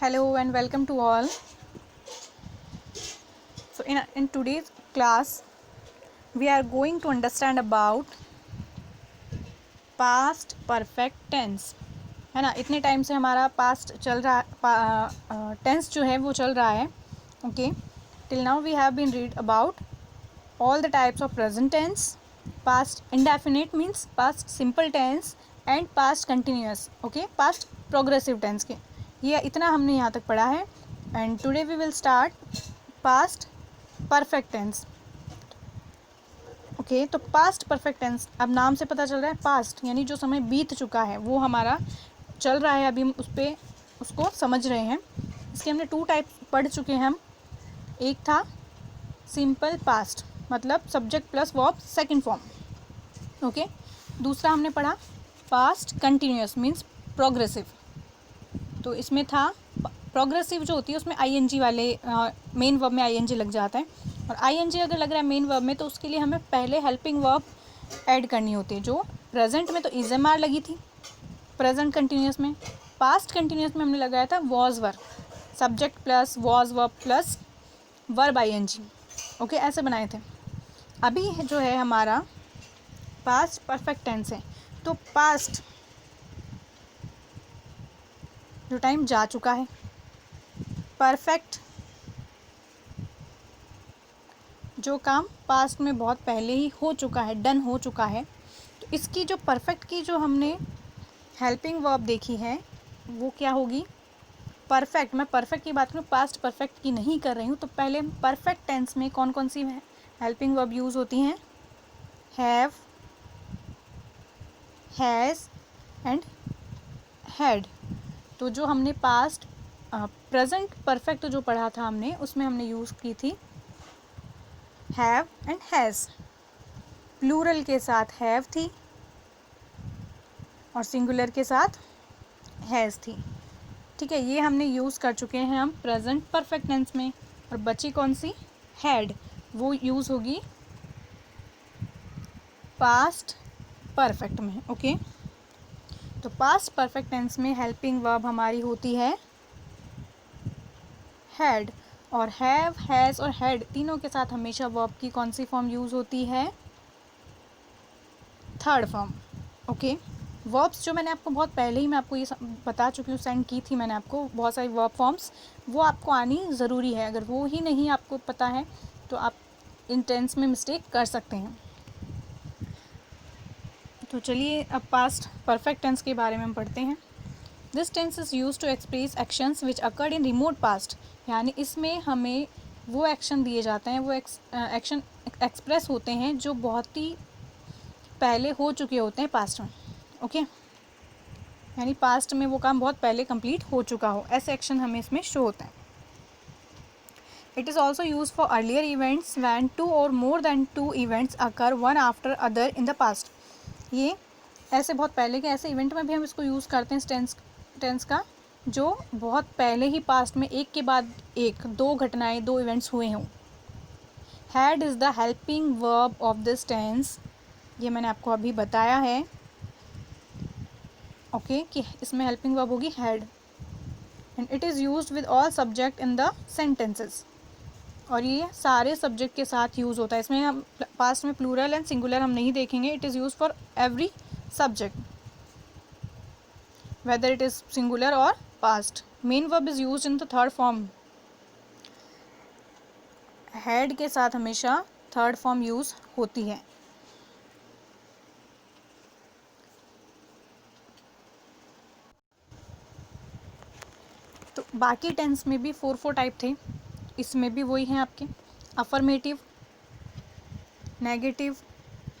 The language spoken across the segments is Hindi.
Hello and welcome to all. So in today's class we are going to understand about past perfect tense, है ना। इतने टाइम से हमारा पास्ट चल रहा टेंस जो है वो चल रहा है। Okay, till now we have been read about all the types of present tense, past indefinite means past simple tense and past continuous, okay, past progressive tense के ये इतना हमने यहाँ तक पढ़ा है। And today we will start past perfect tense। Okay, तो पास्ट परफेक्ट टेंस, अब नाम से पता चल रहा है पास्ट यानी जो समय बीत चुका है वो हमारा चल रहा है, अभी हम उसको समझ रहे हैं। इसके हमने टू टाइप पढ़ चुके हैं हम। एक था सिंपल पास्ट मतलब subject plus verb second form. Okay, दूसरा हमने पढ़ा पास्ट कंटिन्यूअस मीन्स प्रोग्रेसिव। तो इसमें था प्रोग्रेसिव जो होती है उसमें आईएनजी वाले मेन वर्ब में आईएनजी लग जाता है, और आईएनजी अगर लग रहा है मेन वर्ब में तो उसके लिए हमें पहले हेल्पिंग वर्ब ऐड करनी होती है। जो प्रेजेंट में तो इजएमआर लगी थी प्रेजेंट कंटिन्यूअस में, पास्ट कंटिन्यूअस में हमने लगाया था was verb, subject plus was verb plus verb I N G. Okay, ऐसे बनाए थे। अभी जो है हमारा पास्ट परफेक्ट टेंस है, तो पास्ट जो टाइम जा चुका है, परफेक्ट जो काम पास्ट में बहुत पहले ही हो चुका है, डन हो चुका है। तो इसकी जो परफेक्ट की जो हमने हेल्पिंग वर्ब देखी है वो क्या होगी, परफेक्ट। मैं परफेक्ट की बात करूँ, पास्ट परफेक्ट की नहीं कर रही हूँ। तो पहले परफेक्ट टेंस में कौन कौन सी हेल्पिंग वर्ब यूज़ होती हैं, हैव, हैज़ एंड हैड। तो जो हमने पास्ट प्रेजेंट परफेक्ट जो पढ़ा था हमने, उसमें हमने यूज़ की थी हैव एंड हैज़। प्लूरल के साथ हैव थी और सिंगुलर के साथ हैज़ थी। ठीक है, ये हमने यूज़ कर चुके हैं हम प्रेजेंट परफेक्ट टेंस में। और बची कौन सी, हैड, वो यूज़ होगी पास्ट परफेक्ट में। ओके, तो पास्ट परफेक्ट टेंस में हेल्पिंग वर्ब हमारी होती है हैड, और हैव, हैज़ और हैड तीनों के साथ हमेशा वर्ब की कौन सी फॉर्म यूज़ होती है, थर्ड फॉर्म। ओके, वर्ब्स जो मैंने आपको बहुत पहले ही मैं आपको ये बता चुकी हूँ, सेंड की थी मैंने आपको बहुत सारी वर्ब फॉर्म्स, वो आपको आनी ज़रूरी है। अगर वो ही नहीं आपको पता है तो आप इन टेंस में मिस्टेक कर सकते हैं। तो चलिए अब पास्ट परफेक्ट टेंस के बारे में हम पढ़ते हैं। This tense is use to express actions which occurred in remote past, यानी इसमें हमें वो एक्शन दिए जाते हैं, वो एक्शन एक्सप्रेस होते हैं जो बहुत ही पहले हो चुके होते हैं पास्ट में। ओके, यानी पास्ट में वो काम बहुत पहले कंप्लीट हो चुका हो, ऐसे एक्शन हमें इसमें शो होता है। It is also use for earlier events when two or more than two events occur one after other in the past. ये ऐसे बहुत पहले के ऐसे इवेंट में भी हम इसको यूज़ करते हैं टेंस का, जो बहुत पहले ही पास्ट में एक के बाद एक दो घटनाएं, दो इवेंट्स हुए हों। Had is the helping verb of this tense, ये मैंने आपको अभी बताया है। ओके, कि इसमें हेल्पिंग वर्ब होगी had, and it is used with all subject in the sentences, और ये सारे सब्जेक्ट के साथ यूज़ होता है। इसमें हम पास्ट में प्लूरल एंड सिंगुलर हम नहीं देखेंगे, it is use for every subject whether it is singular or past. Main verb is use in the third form, had के साथ हमेशा थर्ड फॉर्म यूज़ होती है। तो बाकी टेंस में भी फोर टाइप थे, इसमें भी वही हैं आपके, affirmative, negative,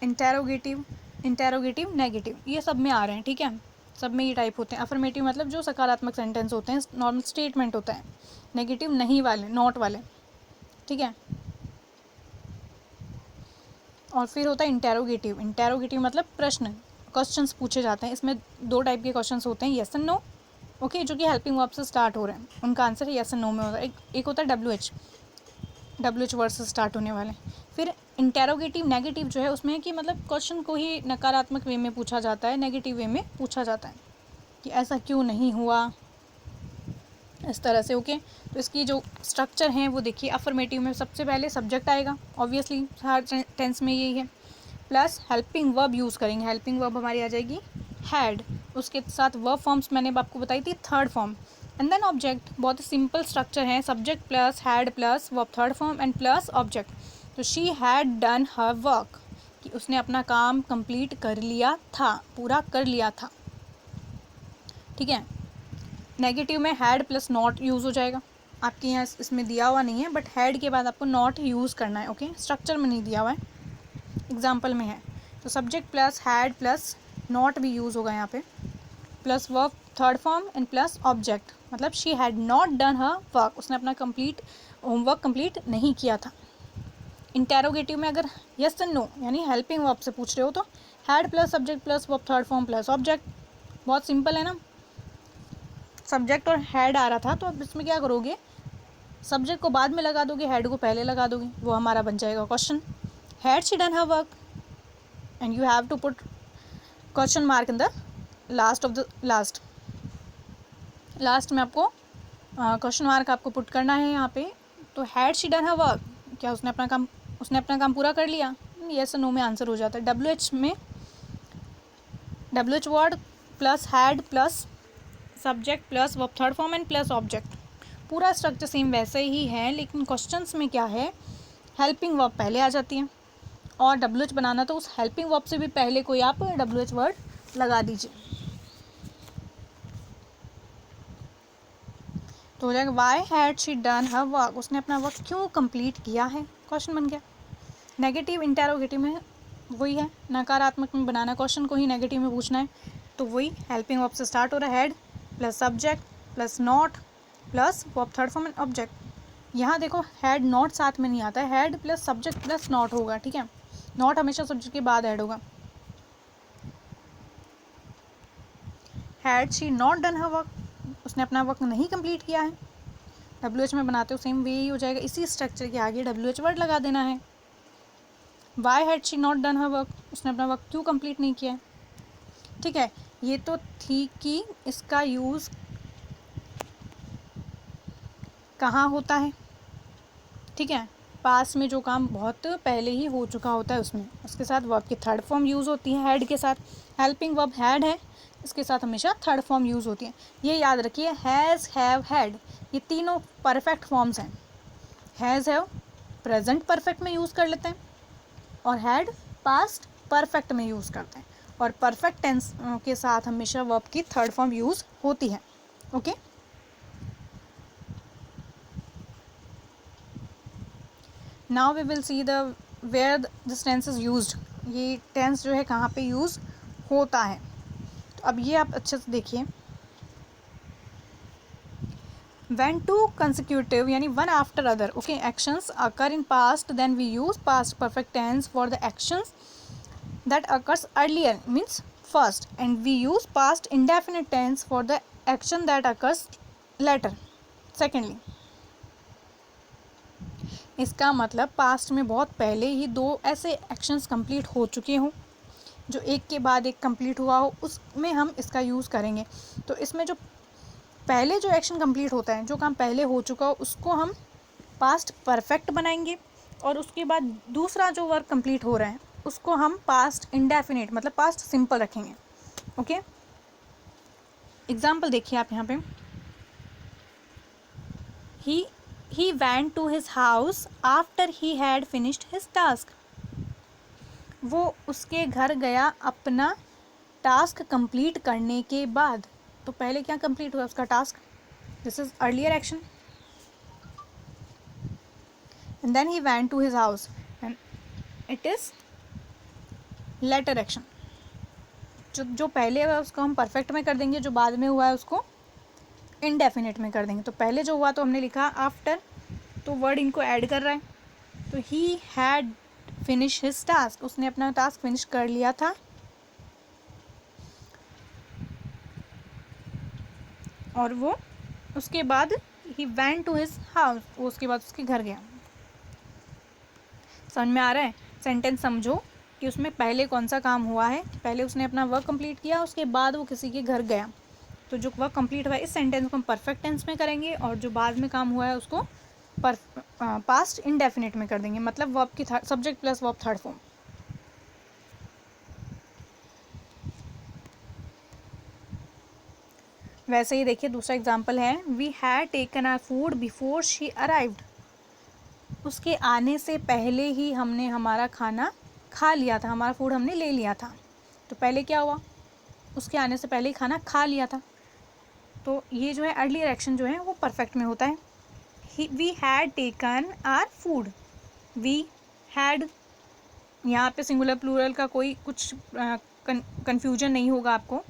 interrogative, interrogative negative, ये सब में आ रहे हैं। ठीक है, सब में ये टाइप होते हैं। अफर्मेटिव मतलब जो सकारात्मक सेंटेंस होते हैं, नॉर्मल स्टेटमेंट होता है। नेगेटिव नहीं वाले, नॉट वाले। ठीक है, और फिर होता है इंटेरोगेटिव। इंटेरोगेटिव मतलब प्रश्न, क्वेश्चंस पूछे जाते हैं। इसमें दो टाइप के क्वेश्चंस होते हैं, येस एंड नो। ओके, जो कि हेल्पिंग वर्ब से स्टार्ट हो रहे हैं, उनका आंसर येस एंड नो में होता है। एक होता है डब्ल्यू एच वर्ड से स्टार्ट होने वाले। फिर इंटेरोगेटिव नेगेटिव जो है उसमें कि मतलब क्वेश्चन को ही नकारात्मक वे में पूछा जाता है, नेगेटिव वे में पूछा जाता है कि ऐसा क्यों नहीं हुआ, इस तरह से। ओके, तो इसकी जो स्ट्रक्चर हैं वो देखिए, अफर्मेटिव में सबसे पहले सब्जेक्ट आएगा, ऑब्वियसली हर टेंस में यही है, प्लस हेल्पिंग वर्ब यूज़ करेंगे। हेल्पिंग वर्ब हमारी आ जाएगी हैड, उसके साथ वर्ब फॉर्म्स मैंने आपको बताई थी third form, and then object. बहुत ही सिंपल स्ट्रक्चर है, subject plus had plus verb third form and plus object. तो she had done her work, कि उसने अपना काम कंप्लीट कर लिया था, पूरा कर लिया था। ठीक है, नेगेटिव में हैड प्लस नॉट यूज़ हो जाएगा, आपके यहाँ इसमें दिया हुआ नहीं है, बट हैड के बाद आपको नॉट यूज़ करना है। ओके, स्ट्रक्चर में नहीं दिया हुआ है, एग्जाम्पल में है। तो subject plus had plus not भी यूज़ होगा यहाँ पे, plus verb third form and plus object, मतलब she had not done her work, उसने अपना कंप्लीट होमवर्क कंप्लीट नहीं किया था। इंटेरोगेटिव में अगर यस एंड नो यानी हेल्पिंग वर्ब से पूछ रहे हो तो had plus subject plus verb third form plus object. बहुत सिंपल है ना, सब्जेक्ट और हैड आ रहा था, तो अब इसमें क्या करोगे, सब्जेक्ट को बाद में लगा दोगे, हैड को पहले लगा दोगे, वो हमारा बन जाएगा question. Had she done her work, and you have to put question mark in the last of the last में आपको क्वेश्चन मार्क आपको पुट करना है यहाँ पे। तो had she done her work, क्या उसने अपना काम पूरा कर लिया, यस नो में आंसर हो जाता है। WH में WH word plus had plus subject plus verb third form and plus object, पूरा स्ट्रक्चर सेम वैसे ही है, लेकिन क्वेश्चंस में क्या है, हेल्पिंग वर्ब पहले आ जाती है, और WH बनाना तो उस हेल्पिंग वर्ब से भी पहले कोई आप WH वर्ड लगा दीजिए, तो हो जाएगा why had she done her work, उसने अपना वर्क क्यों कंप्लीट किया है, क्वेश्चन बन गया। नेगेटिव इंटेरोगेटिव में वही है, नकारात्मक में बनाना क्वेश्चन को ही नेगेटिव में पूछना है, तो वही हेल्पिंग वर्ब से स्टार्ट हो रहा है, had plus subject plus not plus verb third form and object. यहाँ देखो हैड नॉट साथ में नहीं आता है, had plus subject plus not होगा। ठीक है, नॉट हमेशा सब्जेक्ट के बाद ऐड होगा। Had she not done her work, उसने अपना वर्क नहीं कंप्लीट किया है। WH में बनाते हो सेम वे ही हो जाएगा, इसी स्ट्रक्चर के आगे WH वर्ड लगा देना है। Why had she not done her work, उसने अपना वर्क क्यों कंप्लीट नहीं किया है। ठीक है, ये तो थी कि इसका यूज़ कहाँ होता है। ठीक है, पास में जो काम बहुत पहले ही हो चुका होता है उसमें, उसके साथ वर्ब की थर्ड फॉर्म यूज़ होती है, हैड के साथ। हेल्पिंग वर्ब हैड है, इसके साथ हमेशा थर्ड फॉर्म यूज़ होती है। ये याद रखिए, हैज़ हैव हैड, ये तीनों परफेक्ट फॉर्म्स हैं। हैज़ हैव प्रेजेंट परफेक्ट में यूज़ कर लेते हैं, और हैड पास्ट परफेक्ट में यूज़ करते हैं, और परफेक्ट टेंस के साथ हमेशा वर्ब की थर्ड फॉर्म यूज़ होती है। Okay, now we will see the where this tense is used, ये टेंस जो है कहाँ पे यूज़ होता है। तो अब ये आप अच्छे से देखिए, when two consecutive यानी one after other okay actions occur in past, then we use past perfect tense for the actions that occurs earlier means first, and we use past indefinite tense for the action that occurs later secondly। इसका मतलब पास्ट में बहुत पहले ही दो ऐसे एक्शंस कंप्लीट हो चुके हों, जो एक के बाद एक कंप्लीट हुआ हो, उसमें हम इसका यूज़ करेंगे। तो इसमें जो पहले जो एक्शन कंप्लीट होता है, जो काम पहले हो चुका हो, उसको हम पास्ट परफेक्ट बनाएंगे, और उसके बाद दूसरा जो वर्क कंप्लीट हो रहा है उसको हम पास्ट इंडेफिनिट मतलब पास्ट सिंपल रखेंगे। ओके, एग्जाम्पल देखिए आप यहाँ पे, ही went to his house after he had finished his task, वो उसके घर गया अपना टास्क कंप्लीट करने के बाद। तो पहले क्या कंप्लीट हुआ, उसका task, this is earlier action, and then he went to his house and it is later action. जो पहले हुआ उसको हम परफेक्ट में कर देंगे, जो बाद में हुआ है उसको इनडेफिनिट में कर देंगे। तो पहले जो हुआ तो हमने लिखा आफ्टर, तो वर्ड इनको ऐड कर रहा है, तो he had finish his task, उसने अपना टास्क फिनिश कर लिया था, और वो उसके बाद he went to his house, वो उसके बाद उसके घर गया। समझ में आ रहा है, सेंटेंस समझो कि उसमें पहले कौन सा काम हुआ है, पहले उसने अपना वर्क कंप्लीट किया, उसके बाद वो किसी के घर गया, तो जो वर्क कंप्लीट हुआ है इस सेंटेंस को हम परफेक्ट टेंस में करेंगे और जो बाद में काम हुआ है उसको पास्ट इंडेफिनिट में कर देंगे, मतलब वर्ब की subject plus verb third form. वैसे ही देखिए दूसरा एग्जाम्पल है, we had taken our food before she arrived. उसके आने से पहले ही हमने हमारा खाना खा लिया था, हमारा फूड हमने ले लिया था। तो पहले क्या हुआ, उसके आने से पहले ही खाना खा लिया था। तो ये जो है अर्लियर एक्शन जो है वो परफेक्ट में होता है। We had taken our food, we had, यहाँ पे सिंगुलर प्लूरल का कोई कुछ कन्फ्यूजन नहीं होगा आपको।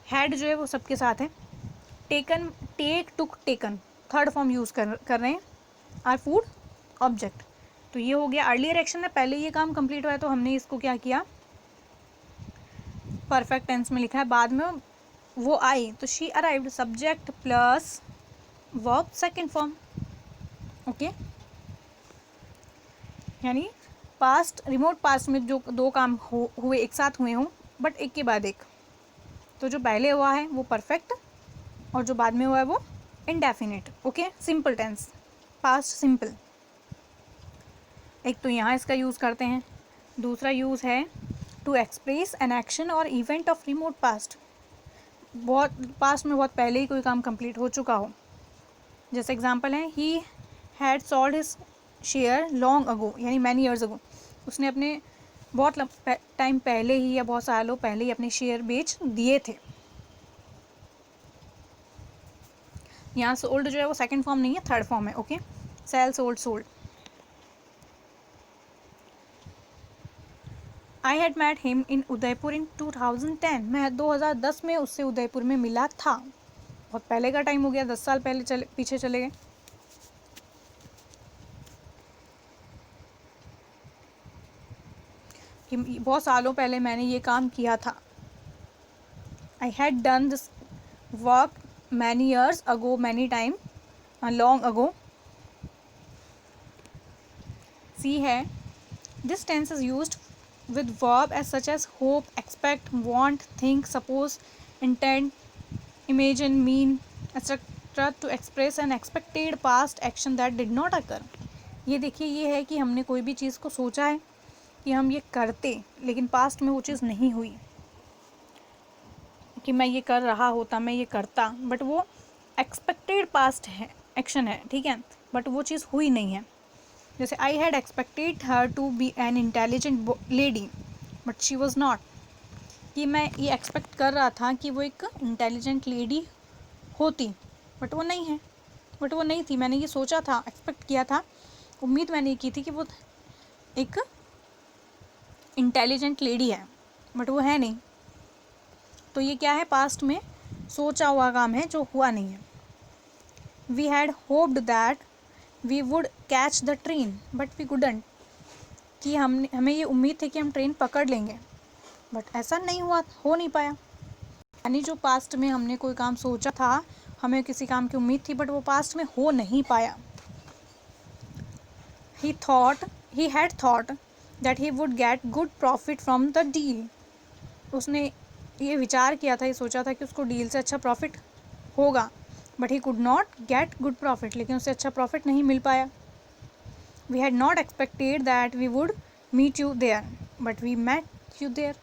हैड जो है वो सबके साथ है। टेकन, टेक, टुक, टेकन थर्ड फॉर्म यूज़ कर रहे हैं, आर फूड ऑब्जेक्ट। तो ये हो गया अर्लियर एक्शन है, पहले ये काम कंप्लीट हुआ है तो हमने इसको क्या किया, परफेक्ट टेंस में लिखा है। बाद में वो आई तो she arrived, subject plus verb second form. Okay, यानी पास्ट, रिमोट पास्ट में जो दो काम हुए एक साथ हुए हों बट एक के बाद एक, तो जो पहले हुआ है वो परफेक्ट और जो बाद में हुआ है वो indefinite. Okay, simple tense, past simple. एक तो यहाँ इसका यूज़ करते हैं। दूसरा यूज़ है टू एक्सप्रेस एन एक्शन और इवेंट ऑफ रिमोट पास्ट, बहुत पास्ट में बहुत पहले ही कोई काम कंप्लीट हो चुका हो। जैसे एग्जांपल है, he had sold his share long ago, यानी मैनी ईयर्स अगो, उसने अपने बहुत टाइम पहले ही या बहुत सालों पहले ही अपने शेयर बेच दिए थे। यहाँ सोल्ड जो है वो सेकंड फॉर्म नहीं है, थर्ड फॉर्म है। Okay, sell, sold, sold. I had met him in Udaipur in 2010, मैं 2010 में उससे उदयपुर में मिला था। बहुत पहले का टाइम हो गया, 10 साल पहले पीछे चले गए। कि बहुत सालों पहले मैंने ये काम किया था। I had done this work many years ago, many time, long ago. See है, this tense is used with verb as such as hope, expect, want, think, suppose, intend, imagine, mean, etc. to express an expected past action that did not occur. ये देखिए, ये है कि हमने कोई भी चीज़ को सोचा है कि हम ये करते, लेकिन पास्ट में वो चीज़ नहीं हुई, कि मैं ये कर रहा होता, मैं ये करता, बट वो एक्सपेक्टेड पास्ट है, एक्शन है, ठीक है, बट वो चीज़ हुई नहीं है। जैसे I had expected her to be an intelligent lady but she was not, कि मैं ये एक्सपेक्ट कर रहा था कि वो एक इंटेलिजेंट लेडी होती, बट वो नहीं है, बट वो नहीं थी। मैंने ये सोचा था, एक्सपेक्ट किया था, उम्मीद मैंने ये की थी कि वो एक इंटेलिजेंट लेडी है, बट वो है नहीं। तो ये क्या है, पास्ट में सोचा हुआ काम है जो हुआ नहीं है। We had hoped that we would catch the train but we couldn't, कि हमें ये उम्मीद थी कि हम ट्रेन पकड़ लेंगे, बट ऐसा नहीं हुआ, हो नहीं पाया। यानी जो पास्ट में हमने कोई काम सोचा था, हमें किसी काम की उम्मीद थी, बट वो पास्ट में हो नहीं पाया। he had thought that he would get good profit from the deal, उसने ये विचार किया था, ये सोचा था कि उसको डील से अच्छा प्रॉफिट होगा, but he could not get good profit, लेकिन उससे अच्छा प्रॉफिट नहीं मिल पाया। We had not expected that we would meet you there but we met you there,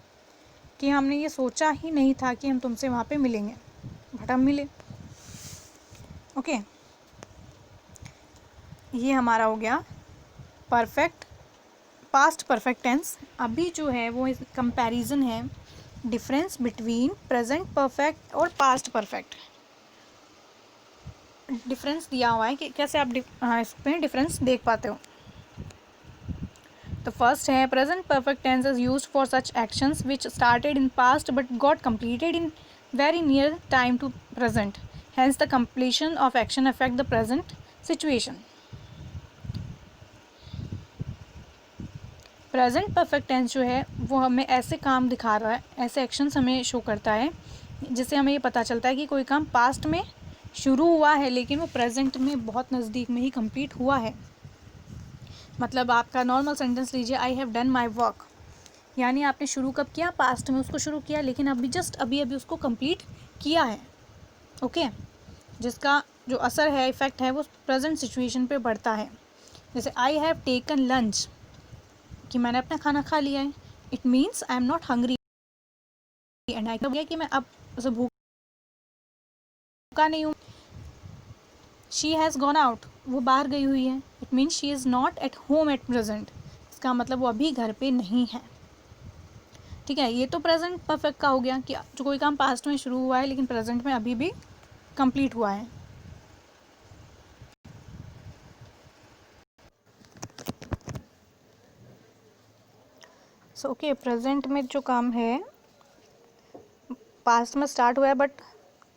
कि हमने ये सोचा ही नहीं था कि हम तुमसे वहाँ पे मिलेंगे, बट हम मिले। ओके, ये हमारा हो गया परफेक्ट, पास्ट परफेक्ट टेंस। अभी जो है वो कंपैरिजन है, डिफरेंस बिटवीन प्रेजेंट परफेक्ट और पास्ट परफेक्ट। डिफरेंस दिया हुआ है कि कैसे आप इसमें डिफरेंस देख पाते हो। तो फर्स्ट है, present perfect tense is used for such actions which started in past but got completed in very near time to present, hence the completion of action affect the present situation. Present perfect tense जो है वो हमें ऐसे काम दिखा रहा है, ऐसे एक्शंस हमें शो करता है जिससे हमें ये पता चलता है कि कोई काम पास्ट में शुरू हुआ है लेकिन वो प्रेजेंट में बहुत नज़दीक में ही कंप्लीट हुआ है। मतलब आपका नॉर्मल सेंटेंस लीजिए, I have done my work, यानी आपने शुरू कब किया, पास्ट में उसको शुरू किया, लेकिन अभी जस्ट अभी उसको कंप्लीट किया है। ओके, जिसका जो असर है, इफ़ेक्ट है, वो प्रेजेंट सिचुएशन पे पड़ता है। जैसे आई हैव टेकन लंच, कि मैंने अपना खाना खा लिया है, it means I am not hungry and I can, कि मैं अब उसे भूखा नहीं हूँ। शी हैज़ गॉन आउट, वो बाहर गई हुई है, it means she is not at home at present, इसका मतलब वो अभी घर पे नहीं है। ठीक है, ये तो प्रेजेंट परफेक्ट का हो गया कि जो कोई काम पास्ट में शुरू हुआ है लेकिन प्रेजेंट में अभी भी कंप्लीट हुआ है। सो ओके, प्रेजेंट में जो काम है पास्ट में स्टार्ट हुआ है बट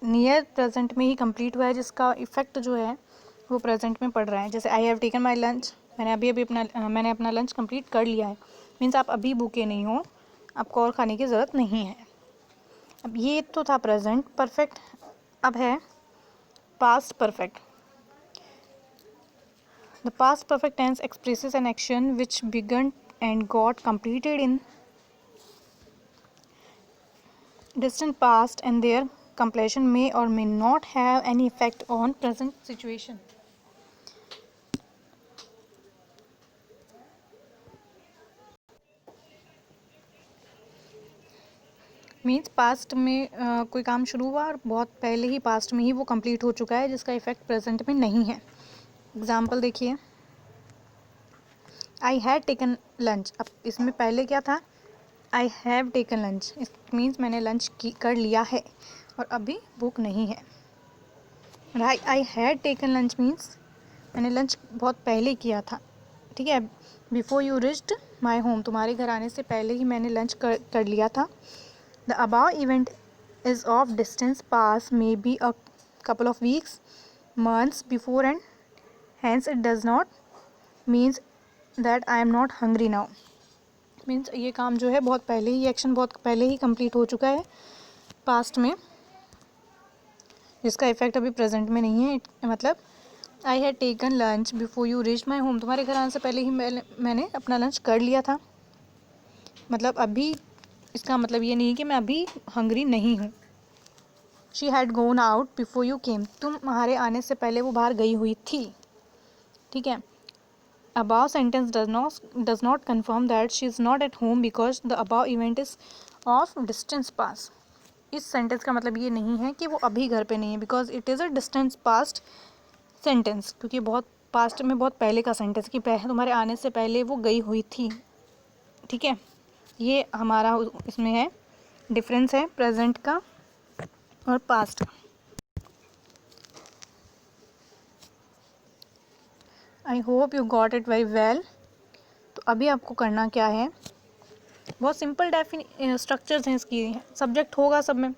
नियर प्रेजेंट में ही कंप्लीट हुआ है, जिसका इफ़ेक्ट जो है वो प्रेजेंट में पड़ रहा है। जैसे आई हैव टेकन माई लंच, मैंने अपना लंच कंप्लीट कर लिया है, मीन्स आप अभी भूखे नहीं हो, आपको और खाने की ज़रूरत नहीं है। अब ये तो था प्रेजेंट परफेक्ट, अब है past perfect. The past perfect tense expresses an action which began and got completed in distant past, and their completion may or may not have any effect on present situation. Means past में कोई काम शुरू हुआ और बहुत पहले ही पास्ट में ही वो कंप्लीट हो चुका है, जिसका इफेक्ट प्रेजेंट में नहीं है। एग्जाम्पल देखिए, आई हैड टेकन लंच, अब इसमें पहले क्या था, I have taken lunch, it means मैंने लंच कर लिया है और अभी भूख नहीं है। Right, I had taken lunch means मैंने लंच बहुत पहले किया था। ठीक है, before you reached my home, तुम्हारे घर आने से पहले ही मैंने लंच कर लिया था। The above event is of distance past, may be a couple of weeks, months before, and hence it does not means that I am not hungry now. Means ये काम जो है बहुत पहले ही, एक्शन बहुत पहले ही कंप्लीट हो चुका है पास्ट में, जिसका इफेक्ट अभी प्रेजेंट में नहीं है। मतलब आई had taken lunch before you reach my home, तुम्हारे घर आने से पहले ही मैंने अपना लंच कर लिया था, मतलब अभी, इसका मतलब ये नहीं कि मैं अभी हंग्री नहीं हूँ। She had gone out before you came, तुम्हारे आने से पहले वो बाहर गई हुई थी। ठीक है, above sentence does not confirm that she is not at home because the above event is of distance past. इस सेंटेंस का मतलब ये नहीं है कि वो अभी घर पे नहीं है, because it is a distance past sentence, क्योंकि बहुत पास्ट में बहुत पहले का सेंटेंस कि तुम्हारे आने से पहले वो गई हुई थी। ठीक है, ये हमारा इसमें है डिफरेंस है प्रेजेंट का और पास्ट का। I hope you got it very well. तो अभी आपको करना क्या है, बहुत सिंपल स्ट्रक्चर्स हैं इसकी। सब्जेक्ट होगा सब में,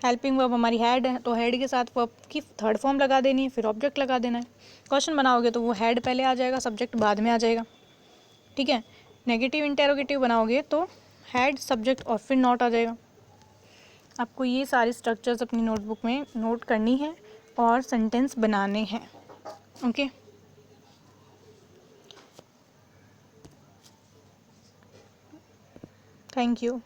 हेल्पिंग वर्ब हमारी हेड है तो हेड के साथ वर्ब की थर्ड फॉर्म लगा देनी है, फिर ऑब्जेक्ट लगा देना है। क्वेश्चन बनाओगे तो वो हेड पहले आ जाएगा, सब्जेक्ट बाद में आ जाएगा। ठीक है, नेगेटिव इंटेरोगेटिव बनाओगे तो हेड सब्जेक्ट और फिर नॉट आ जाएगा। आपको ये सारी स्ट्रक्चर्स अपनी नोटबुक में नोट करनी है और सेंटेंस बनाने हैं। Okay, thank you.